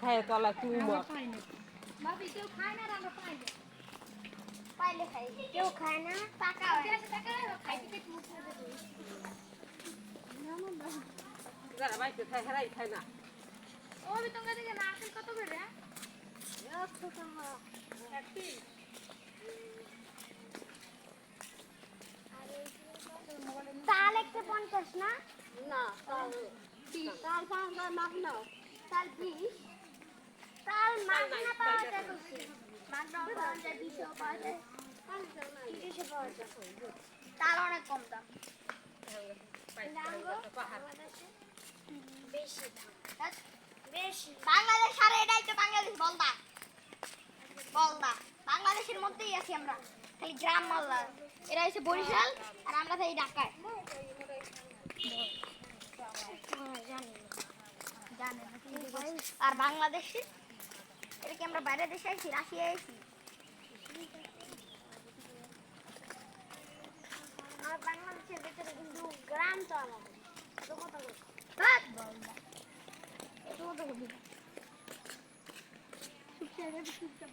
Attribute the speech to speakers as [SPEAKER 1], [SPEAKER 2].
[SPEAKER 1] খায় তলা চুমা
[SPEAKER 2] ভাবি কেউ খায় না আমরা পাই না পাইলে খাই কেউ খায় না টাকা খাইতে
[SPEAKER 1] যারা বাইতে খায় হেরাই খায় না
[SPEAKER 2] ও বিতঙ্গা থেকে নারকেল কত করে তাল একটা 50 না
[SPEAKER 1] না তাল তাল পাঁচটা মাখ নাও
[SPEAKER 2] তাল 20 তাল মাগনা পাওয়া যায় কইছে মাগনা পাওয়া যায় 20 পাওয়া যায় 30 পাওয়া যায় তাল অনেক কম দাম বেশি বেশি বাংলাদেশ আর এটাই তো বাংলাদেশ বলদা বলদা বাংলাদেশের মধ্যেই আছি আমরা খালি গ্রাম মাল্লা এরা হচ্ছে বরিশাল আর আমরা থাকি ঢাকায় আর বাংলাদেশে এটা কি আমরা বাইরের দেশে আইছি রাশিয়ায় আইছি আর বাংলাদেশের ভিতরে কিন্তু গ্রাম তো আলাদা তো কথা বল হ্যাঁ বলদা তো কথা বল সুখে রে সুখটা